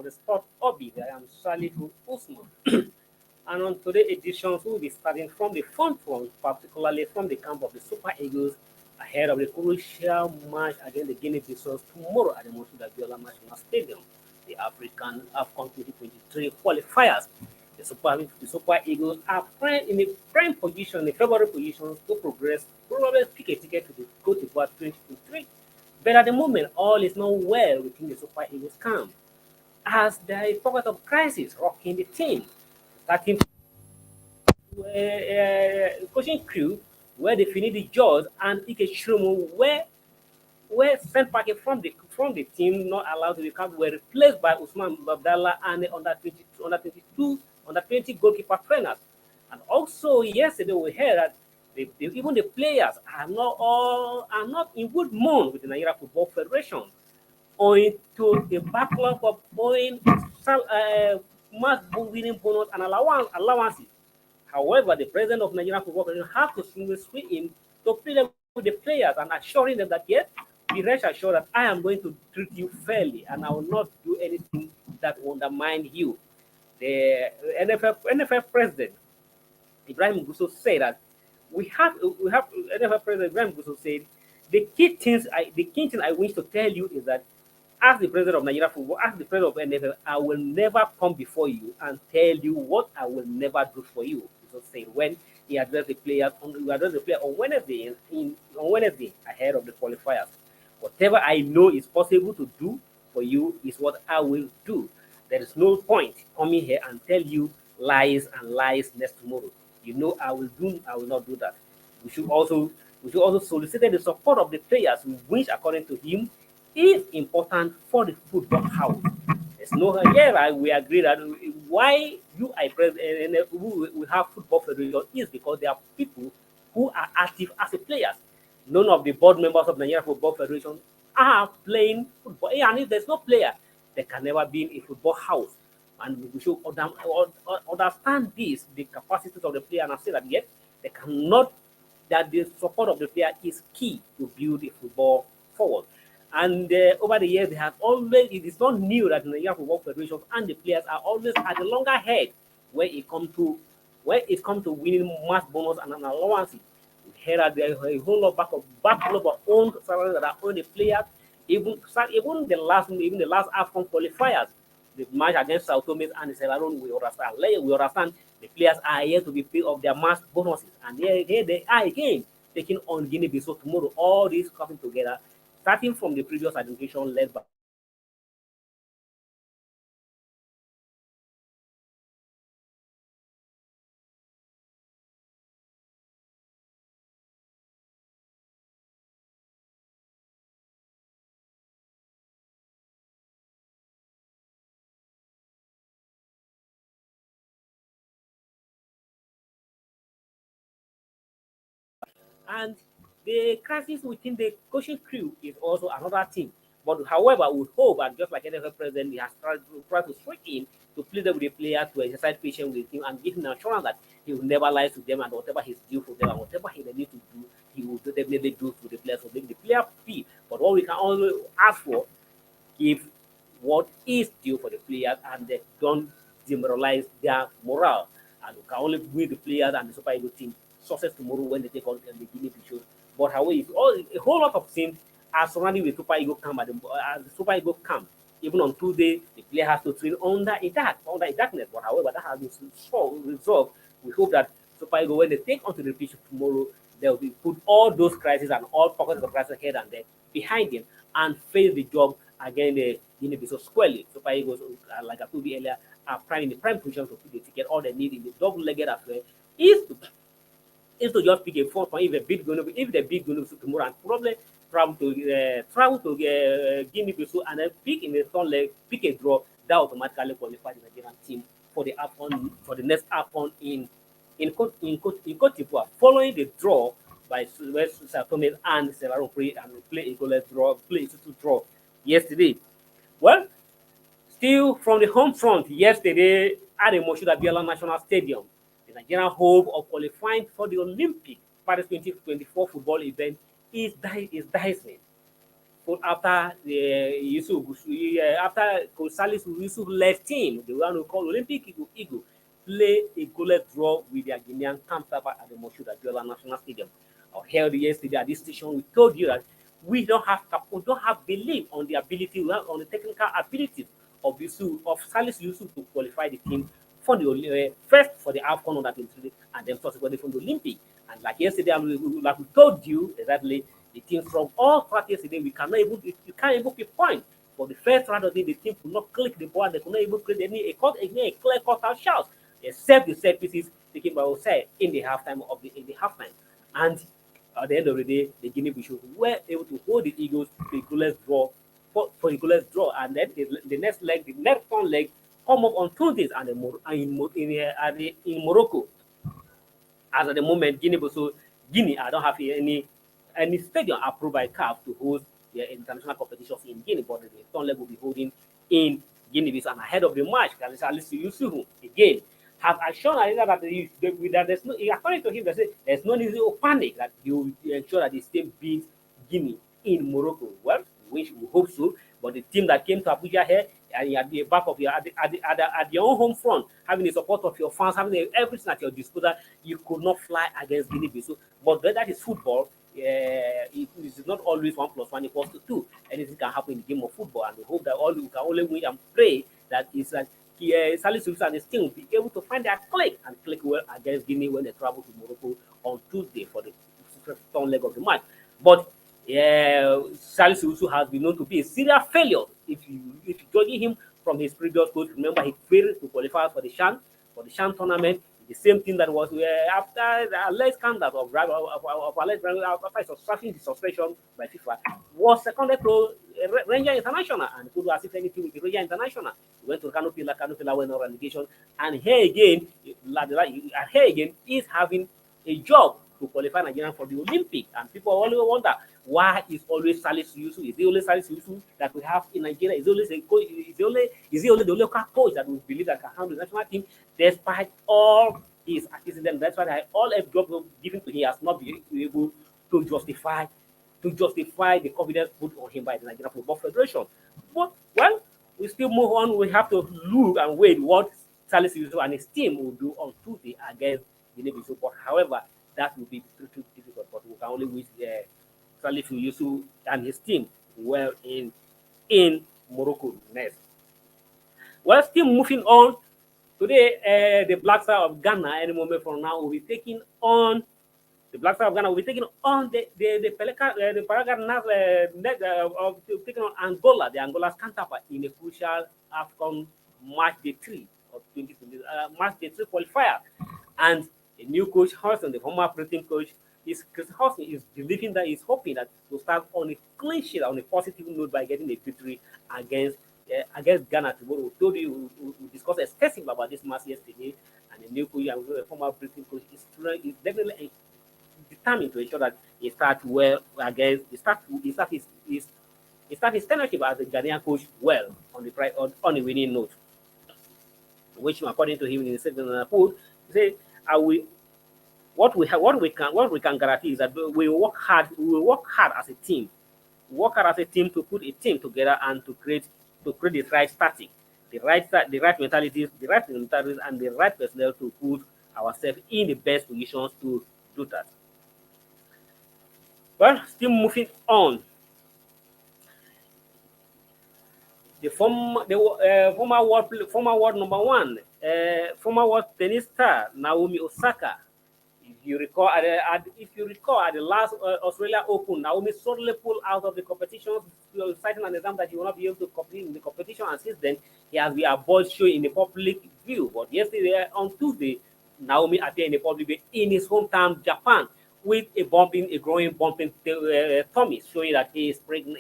of the Sport Hobby. I am Salihu Usman. And on today's edition, we'll be starting from the front front, particularly from the camp of the Super Eagles, ahead of the crucial match against the Guinea-Bissau tomorrow at the Amaju National Stadium, the African AFCON 2023 qualifiers. The Super Eagles are in a prime position, a favorable position to progress, probably pick a ticket to the Cote 2023. But at the moment, all is not well within the Super Eagles camp, as there is a pocket of crisis rocking the team, starting coaching crew where they finish the jaws and Ike Shromo where sent back from the team not allowed to become were replaced by Usman Babdallah and the under 22 under 20 goalkeeper trainers. And also yesterday we heard that even the players are not in good mood with the Nigeria Football Federation owing to the backlog of owing match winning bonus and allowances. However, the president of Nigeria Football Federation has to swing in to plead with the players and assuring them that yes, be rest assured that I am going to treat you fairly and I will not do anything that will undermine you. The NFF president Ibrahim Gusau said that we have NFF president Ibrahim Gusau said the key thing I wish to tell you is that as the president of Nigeria Football, as the president of NFF, I will never come before you and tell you what I will never do for you. So said when he addressed the player on Wednesday ahead of the qualifiers. Whatever I know is possible to do for you is what I will do. There is no point coming here and tell you lies and lies next tomorrow. You know I will not do that. We should also solicit the support of the players, which according to him is important for the football house. There's no here we agree that why I president we have football federation is because there are people who are active as a players. None of the board members of Nigeria Football Federation are playing football. And if there's no player, there can never be a football house. And we should understand this, the capacities of the player, and I say that yet they cannot, that the support of the player is key to build a football forward. And over the years, they have always, it is not new that the Nigeria Football Federation and the players are always at the longer head when it comes to winning match bonus and allowances. We hear that there is a whole lot backlog of own salaries that are on the players. Even the last AFCON qualifiers, the match against Sao Tome and the Sierra we understand the players are here to be paid of their match bonuses, and here they are again taking on Guinea-Bissau tomorrow. All this coming together, starting from the previous administration led by and the crisis within the coaching crew is also another thing. But however, we hope, and just like NFL president, he has tried to swing in to plead with the player to exercise patience with him and give him assurance that he will never lie to them and whatever he's due for them and whatever he need to do, he will definitely do to the players to make the player feel. But what we can only ask for, give what is due for the players and they don't demoralize their morale. And we can only win the players and the Super Eagles team success tomorrow when they take on the Guinea-Bissau. But however, a whole lot of things are surrounding the Super Eagles camp at the Super Eagles camp. Even on Tuesday, the player has to train under a darkness. But however, that has been resolved. We hope that Super Eagles, when they take onto the pitch tomorrow, they will put all those crises and all pockets of crisis here and there behind them and face the job against the Guinea-Bissau squarely. Super Eagles, like I told you earlier, are in the prime position to put the ticket. All they need in the double-legged affair is to just pick a phone for if the bid going to tomorrow and probably travel to Guinea-Bissau and then pick in the third leg, pick a draw that automatically qualify the Nigerian team for the next AFCON in Cote d'Ivoire. Following the draw by West Sao Tome and Sierra Leone and play a goalless draw yesterday. Well, still from the home front yesterday at the Amaju National Stadium, the Nigerian hope of qualifying for the Olympic Paris 2024 football event is dicey. after the after Coach Salisu Yusuf left team, the one who called Olympic Eagle play a goalless draw with their Guinean counterpart at the Moshood Abiola National Stadium. Or held yesterday at this station, we told you that we don't have belief on the ability, on the technical abilities of Salisu Yusuf to qualify the team for the first for the AFCON under 23 and then subsequently from the Olympic. And like yesterday, like we told you exactly, the team from all practice today, you can't even pinpoint. For the first round of the team could not click the ball and they could not even create any clear cut out shots, except the set pieces taken by Osei in the halftime. And at the end of the day, the Guinea Bishops were able to hold the Eagles to a goalless draw for a goalless draw, and then the next turn leg come up on Tuesdays and in Morocco. As at the moment, Guinea, I don't have any stadium approved by CAF to host their international competitions in Guinea, but the return leg will be holding in Guinea-Bissau. And ahead of the match, Salisu Yusuf again has assured that there's no, according to him, there's no need to panic, that he will ensure that the team beats Guinea in Morocco. Well, we hope so, but the team that came to Abuja here, and at the back of at your own home front, having the support of your fans, having everything at your disposal, you could not fly against Guinea-Bissau. But that is football. It is not always 1 + 1 = 2. Anything can happen in the game of football, and we hope that we can only win and pray that it's like Salisu Yusuf and his team will be able to find their click well against Guinea when they travel to Morocco on Tuesday for the return leg of the match. But Salisu Yusuf has been known to be a serious failure. If you judging him from his previous coach, remember he failed to qualify for the Shan tournament. The same thing that was after the alleged scandal of alleged after suffering the suspension by FIFA, was seconded to Ranger International and could as if anything with the Ranger International. He went to Canopilla went on relegation, and here again is having a job to qualify Nigeria for the Olympic. And people always wonder, why is always Salisu Yusuf? Is it always Salisu Yusuf that we have in Nigeria? Is he only the local coach that we believe that can handle the national team, despite all his accidents? That's why all job given to him has not been able to justify the confidence put on him by the Nigerian Football Federation. But, well, we still move on. We have to look and wait what Salisu Yusuf and his team will do on Tuesday against Guinea-Bissau. But however, that will be too difficult. But we can only wish Salisu Yusuf and his team well in Morocco next. Well, still moving on. Today, the Black Star of Ghana, any moment from now, will be taking on the taking on Angola, the Angola's counterpart, in a crucial AFCON March Day 3 of 2020, March Day 3 qualifier. And a new coach, Hudson, the former operating coach, Hudson is believing that he's hoping that to start on a clean sheet, on a positive note, by getting a victory against Ghana tomorrow. We told you we discussed extensively about this match yesterday, and the new coach, the former operating coach, is definitely determined to ensure that he starts well against. He start his tenureship as a Ghanaian coach well on a winning note, which, according to him, in the second report, he said, what we can guarantee is that we will work hard as a team. To put a team together and to create the right static, the right mentalities, and the right personnel to put ourselves in the best positions to do that. Well, still moving on. The former world number one, former world tennis star Naomi Osaka. If you recall, at the last Australia Open, Naomi suddenly pulled out of the competition, citing an exam that he will not be able to compete in the competition. And since then, he has been avoided showing in the public view. But yesterday, on Tuesday, Naomi appeared in the public view in his hometown, Japan, with a growing bumping tummy, showing that he is pregnant,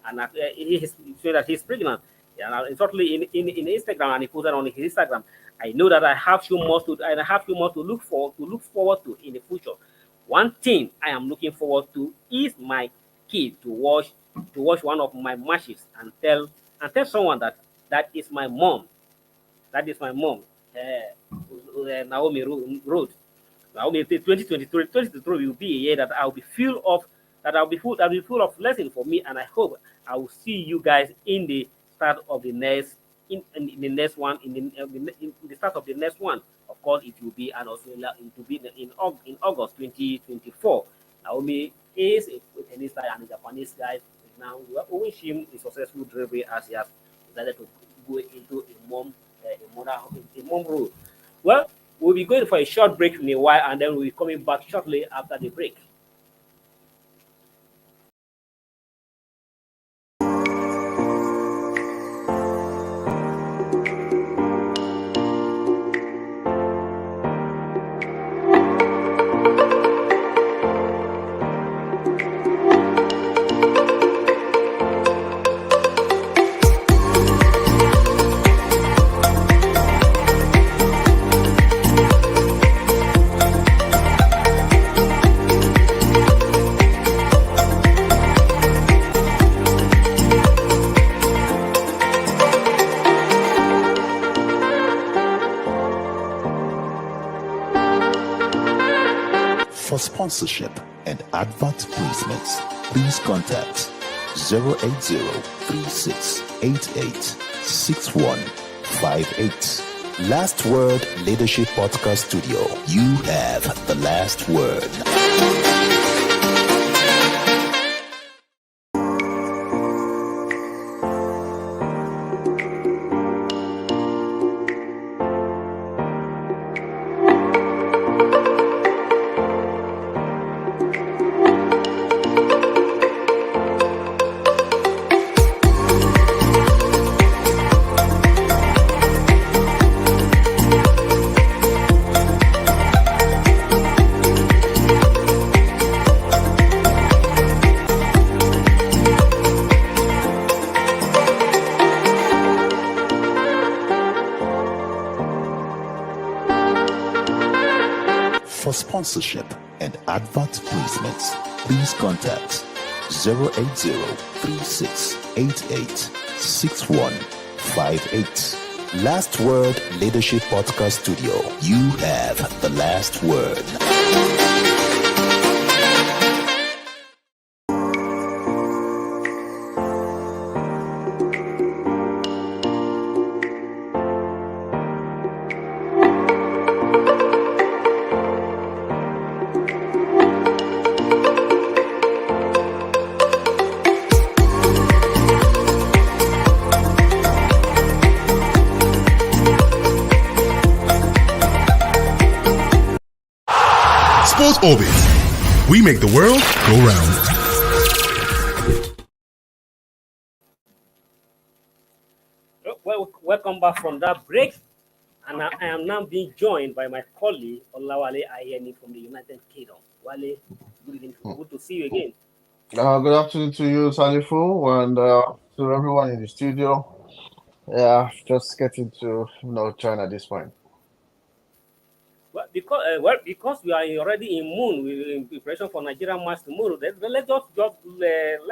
and he is showing that he's pregnant. And certainly in Instagram, and he posted on his Instagram, I know that I have few more to look forward to in the future. One thing I am looking forward to is my kid to watch one of my matches and tell someone that is my mom. That is my mom. Naomi wrote. Naomi, 2023 will be a year that I will be filled of That'll be full of lesson for me, and I hope I will see you guys in the start of the next in the next one in the start of the next one. Of course, it will be and also it will be in August 2024. Naomi is a tennis guy and a Japanese guy. Now we wish him a successful delivery as he has decided to go into a mom role. Well, we'll be going for a short break in a while, and then we'll be coming back shortly after the break. For sponsorship and advert placements, please contact 080-3688-6158. Last Word Leadership Podcast Studio. You have the last word. For sponsorship and advert placements, please contact 080-3688-6158. Last Word Leadership Podcast Studio. You have the last word. Sports Orbit. We make the world go round. Well, welcome back from that break. And I am now being joined by my colleague, Olawale Ayeni from the United Kingdom. Wale, good evening. Good to see you again. Good afternoon to you, Salifu, and to everyone in the studio. Yeah, just getting to China at this point. Because we are already in moon, we're in preparation for Nigerian match tomorrow. Let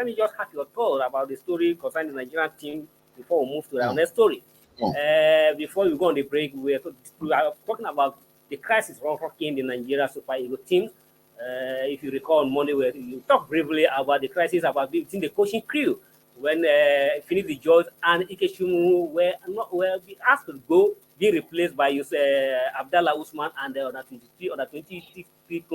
me just have your thought about the story concerning the Nigerian team before we move to our next story. Before we go on the break, we are talking about the crisis rocking the Nigeria Super Eagles team. If you recall, on Monday, you talked briefly about the crisis between the coaching crew when Finidi George and Ikechukwu were asked to go, be replaced by Abdallah Usman and the other 23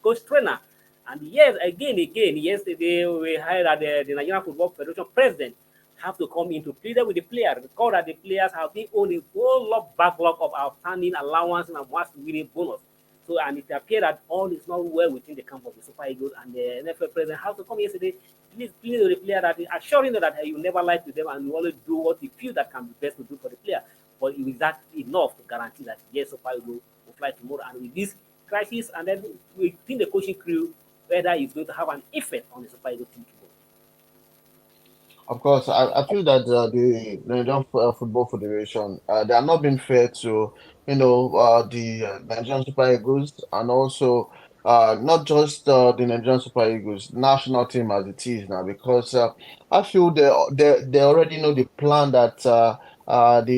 coach trainer. And yes, again, yesterday we heard that the Nigerian Football Federation president have to come in to plead with the players. Recall that the players have been on a whole lot backlog of outstanding allowance and must-winning bonus. So, and it appeared that all is not well within the camp of the Super Eagles, and the NFF president have to come yesterday, please with the player, that assuring them that you never lie to them and you always do what you feel that can be best to do for the player. But is that enough to guarantee that yes, Super Eagles will fly tomorrow? And with this crisis, and then within the coaching crew, whether it's going to have an effect on the Super Eagles team tomorrow. Of course, I feel that the Nigerian Football Federation, they are not being fair to, the Nigerian Super Eagles, and also not just the Nigerian Super Eagles national team as it is now, because I feel they already know the plan that the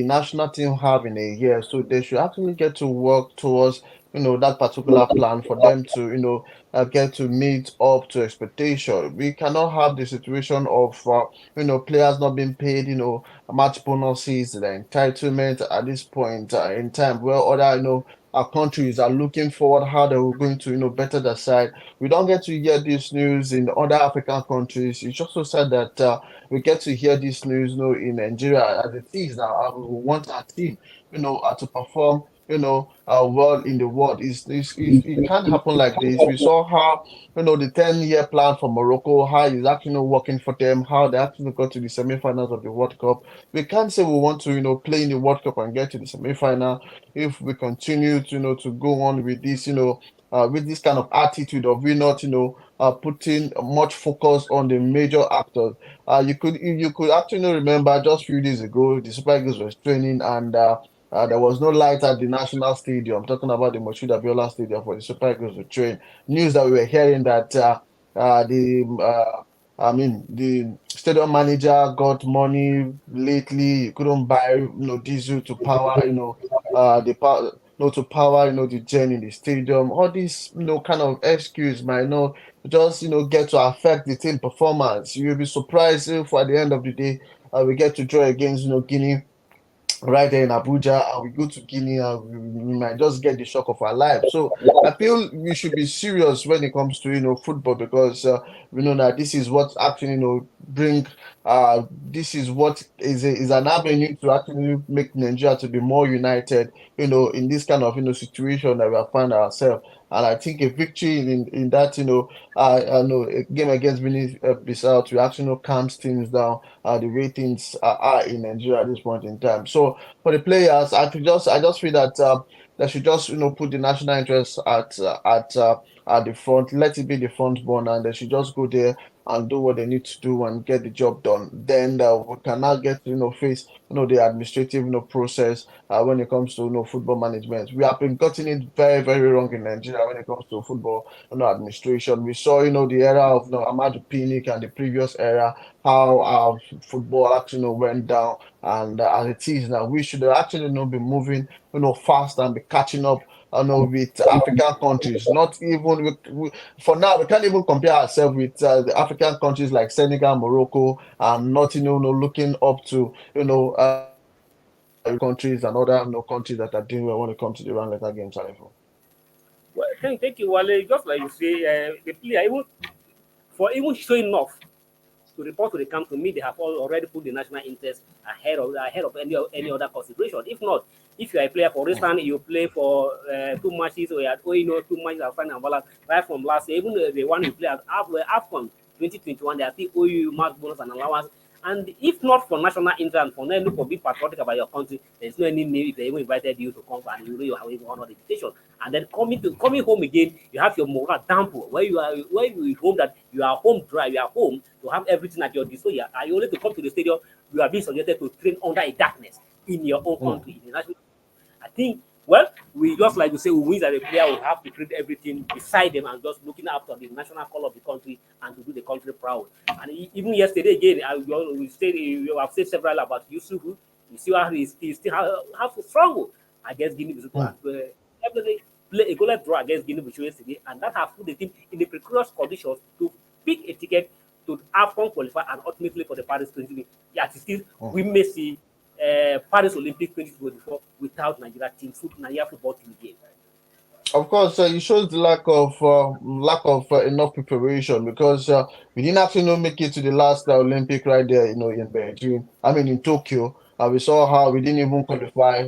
national team have in a year, so they should actually get to work towards, that particular plan for them to, get to meet up to expectation. We cannot have the situation of, players not being paid, match bonuses, the entitlement at this point in time, where other, our countries are looking forward how they were going to, better their side. We don't get to hear this news in other African countries. It's also said that we get to hear this news, in Nigeria as it is now. We want our team, to perform, well in the world. It can't happen like this. We saw how, the 10-year plan for Morocco, how it's actually working for them, how they actually got to the semi-finals of the World Cup. We can't say we want to, play in the World Cup and get to the semi-final if we continue to, to go on with this, with this kind of attitude of we not, putting much focus on the major actors. You could actually remember just a few days ago, the Super Eagles was training and there was no light at the National Stadium. Talking about the Moshood Abiola Stadium for the Super Eagles to train. News that we were hearing that the stadium manager got money lately. He couldn't buy, diesel to power, the power, to power, the gen in the stadium. All these, kind of excuse might not just, get to affect the team performance. You'll be surprised if at the end of the day, we get to draw against, Guinea right there in Abuja, and we go to Guinea and we might just get the shock of our life. So I feel we should be serious when it comes to football, because we know that this is what actually bring this is what is an avenue to actually make Nigeria to be more united, in this kind of situation that we have found ourselves. And I think a victory in that, I know a game against Bissau to actually calms things down, the way things are in Nigeria at this point in time. So for the players, I just feel that they should just put the national interest at the front, let it be the front burner, and they should just go there and do what they need to do and get the job done. Then we can now get to face the administrative process when it comes to football management. We have been getting it very very wrong in Nigeria when it comes to football administration. We saw the era of Amaju Pinnick and the previous era, how our football actually went down, and as it is now, we should actually be moving fast and be catching up with African countries. Not even for now, we can't even compare ourselves with the African countries like Senegal, Morocco, and not looking up to countries and other countries that are doing well when it comes to the round letter games. Well, thank you, Wale. Just like you say, the player even for even showing off to report to the camp, to me, they have already put the national interest ahead of any other consideration. If not, if you are a player, for instance, you play for 2 matches, or you had 2 matches are fine and balance right from last year, even the one you play at AFCON 2021, they are still owe you match bonus and allowance. And if not for national interest, for them for being patriotic about your country, there's no any name if they even invited you to come and you have even honored the invitation. And then coming home again, you have your morale dampened, where you home that you are home dry, you are home to have everything at your disposal. And you only to come to the stadium, you are being subjected to train under a darkness in your own country, in the national. I think, well, we just like to say, we win as a player, we have to treat everything beside them and just looking after the national call of the country and to do the country proud. And even yesterday again, we have said several about Yusufu. You see how he still have to struggle against Guinea-Bissau. Every play a goalless draw against Guinea-Bissau yesterday, and that has put the team in the precarious conditions to pick a ticket to AFCON qualify and ultimately for the Paris 2020. Yeah, still we may see Paris Olympics 2024 without Nigeria football team again. Of course, it shows the lack of enough preparation, because we didn't actually make it to the last Olympic right there, in Beijing. I mean, in Tokyo. We saw how we didn't even qualify,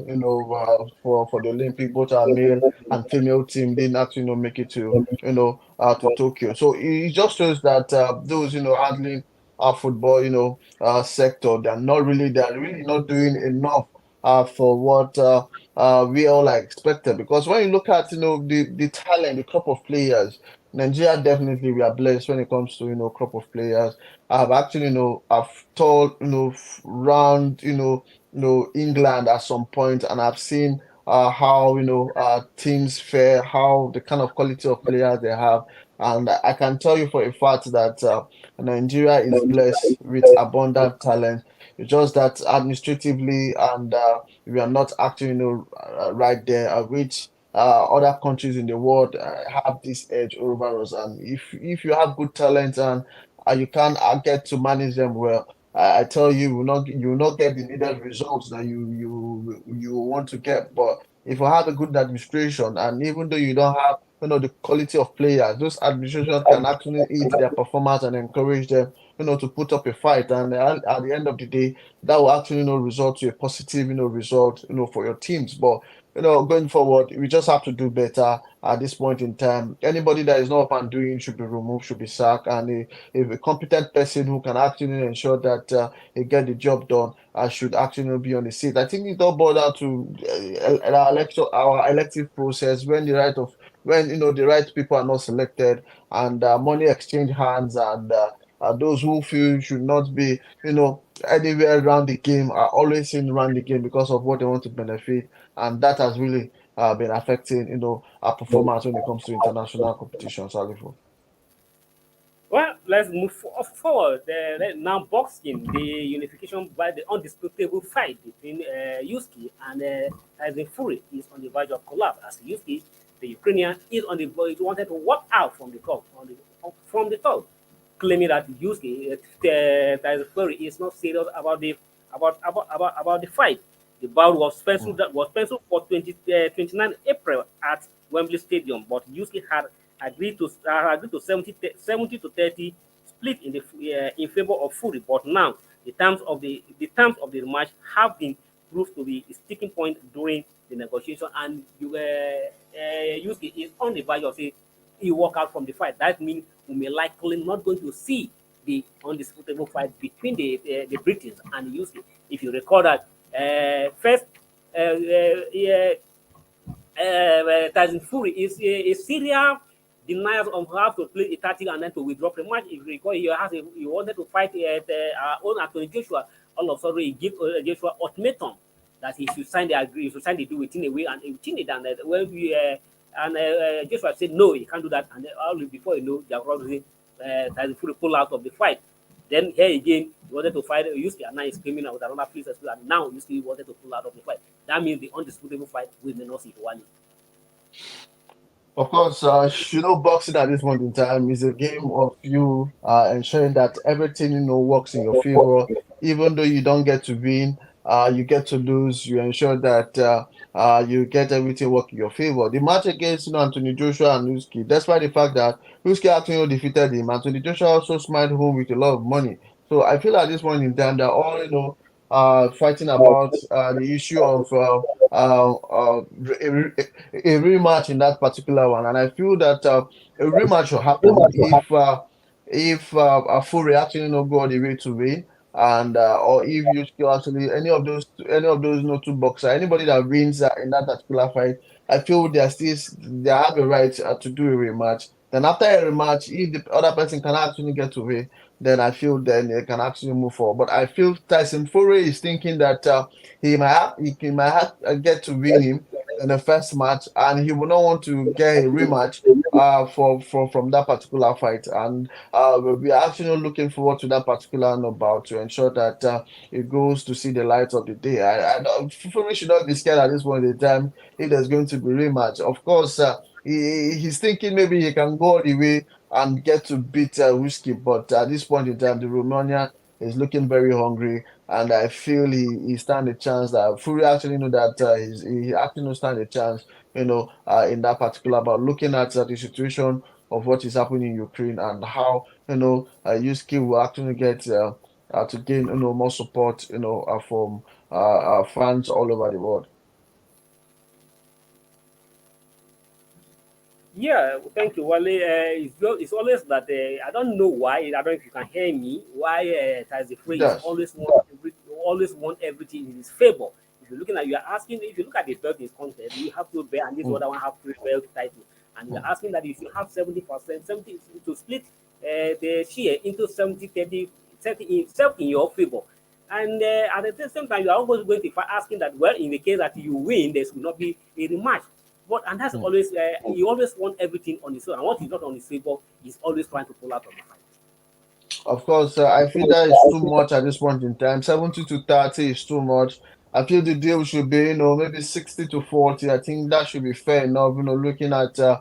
for the Olympic. Both our male and female team didn't actually make it to Tokyo. So it just shows that those handling our football sector, they're really not doing enough for what we all are expected. Because when you look at the talent, the crop of players, Nigeria definitely we are blessed when it comes to crop of players. I've actually I've told round England at some point, and I've seen how teams fare, how the kind of quality of players they have, and I can tell you for a fact that Nigeria is blessed with abundant talent. It's just that administratively and we are not actually right there, which other countries in the world have this edge over us. And if you have good talent and you can get to manage them well, I tell you, you will not get the needed results that you want to get. But if you have a good administration, and even though you don't have the quality of players, those administrations can actually aid their performance and encourage them to put up a fight. And at the end of the day, that will actually result to a positive result for your teams. But going forward, we just have to do better at this point in time. Anybody that is not up and doing should be removed, should be sacked, and a competent person who can actually ensure that he get the job done should actually be on the seat. I think it all boils down to our elective process when the right people are not selected, and money exchange hands, and those who feel should not be anywhere around the game are always in around the game because of what they want to benefit, and that has really been affecting our performance when it comes to international competitions, Alifu. Well, let's move forward. Now, boxing, the unification by the undisputable fight between Yuski and Tyson Fury is on the verge of collapse. As Yuski, the Ukrainian, is on the verge, wanted to walk out from the top, from the top, claiming that Yuski, Tyson Fury, is not serious about the fight. The bout was penciled for 29 April at Wembley Stadium, but Yuski had agreed to 70 to 30 split in favor of Fury. But now the terms of the match have been proved to be a sticking point during the negotiation, and Yusuke is on the verge of say he walk out from the fight. That means we may likely not going to see the undisputable fight between the British and Yusuke. If you recall that first. Yeah, Tyson Fury is a serial deniers of how to play a tactic and then to withdraw from the match. If you recall, he wanted to fight our own Anthony Joshua. All of a sudden, he gave Joshua ultimatum that he should sign the deal within a way, and within it, and when we and Joshua said no, he can't do that, and then all before you know, Tyson Fury pull out of the fight. Then here again, he wanted to fight Yusuke, and now he's screaming out with another police as well. And now Yusuke wanted to pull out of the fight. That means the undisputable fight we may not see Wally. Of course, boxing at this point in time is a game of you ensuring that everything works in your favor. Even though you don't get to win, you get to lose. You ensure that you get everything work in your favor. The match against Anthony Joshua and Usyk, despite the fact that Usyk actually defeated him, Anthony Joshua also smiled home with a lot of money. So I feel at this point in time they're all fighting about the issue of a rematch in that particular one, and I feel that a rematch should happen if Fury actually not go all the way to win, and or if you still actually any of those two boxers, anybody that wins in that particular fight, I feel they have a right to do a rematch. Then after a rematch, if the other person can actually get to win, then I feel then they can actually move forward. But I feel Tyson Fury is thinking that he might get to win him in the first match, and he will not want to get a rematch from that particular fight. And we are actually looking forward to that particular bout to ensure that it goes to see the light of the day. Fury should not be scared at this point in time if there's going to be rematch. Of course, he's thinking maybe he can go all the way and get to beat Whiskey. But at this point in time, the Romanian is looking very hungry, and I feel he stand a chance that Fury actually know that he actually no stand a chance, in that particular. But looking at the situation of what is happening in Ukraine and how Yuski will actually get to gain more support from fans all over the world. Yeah, thank you, Wale. It's always that I don't know why. I don't know if you can hear me. Why Tyson Fury is Yes. always want everything in his favor. If you're looking at, if you look at the belt in his contest, you have to bear, and this Mm, other one have three belt titles, and you're mm. asking that if you have 70%, 70 to split the share into 70, 30, 30 in your favor. And at the same time, you are always going to be asking that, well, in the case that you win, there should not be a rematch. But and that's Mm. always you always want everything on his own, and what is not on his favor, he's always trying to pull out of the fight. Of course, I feel that is too much at this point in time. 70 to 30 is too much. I feel the deal should be, maybe 60-40. I think that should be fair enough, looking at the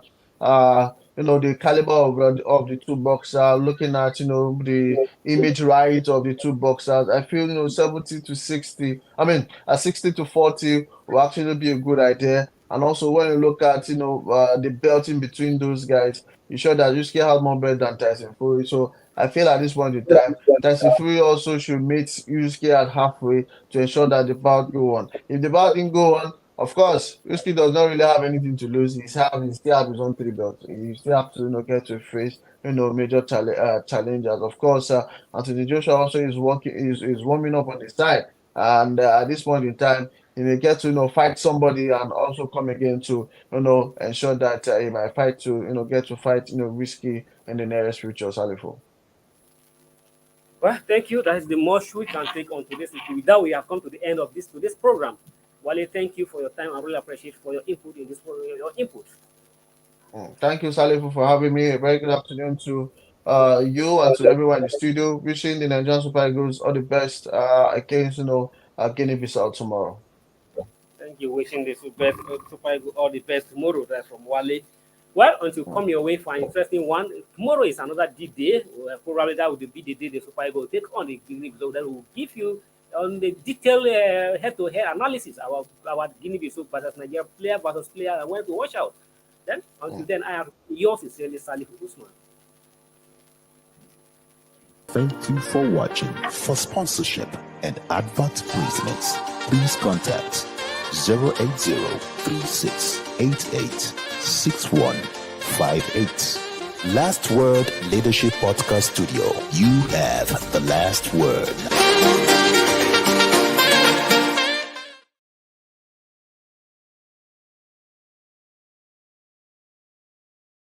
caliber of the two boxers, looking at, the image right of the two boxers. I feel, 70-60. I mean, 60-40 will actually be a good idea. And also, when you look at, the belt in between those guys, you sure that Yusuke has more belt than Tyson Fury. So I feel at this point in time, Tyson Fury also should meet Yusuke at halfway to ensure that the bout go on. If the bout didn't go on, of course, Yusuke does not really have anything to lose. He still have his own three belts. He still have to, get to face, major challengers. Of course, Anthony Joshua also is warming up on the side. And at this point in time, he may get to, fight somebody and also come again to, ensure that he might fight to, get to fight, Whiskey in the nearest future, Salifo. Well, thank you. That is the most we can take on today's issue. With that, we have come to the end of today's program. Wale, thank you for your time. I really appreciate for your input in this program. Your input. Thank you, Salifo, for having me. A very good afternoon to you and to everyone in the studio. Wishing the Nigerian Super Eagles all the best against, Guinea-Bissau tomorrow. Thank you. Wishing the Super Eagles all the best tomorrow. That's from Wale. Well, until come your way for an interesting one, tomorrow is another D-Day. Probably that will be the day the Super Eagles take on the Guinea-Bissau. That will give you on the detailed head-to-head analysis about Guinea-Bissau versus Nigeria player, and when to watch out. Then, until then, I am yours sincerely, Salif Usman. Thank you for watching. For sponsorship and advert placements, please contact 080-3688-6158. Last Word Leadership Podcast Studio. You have the last word.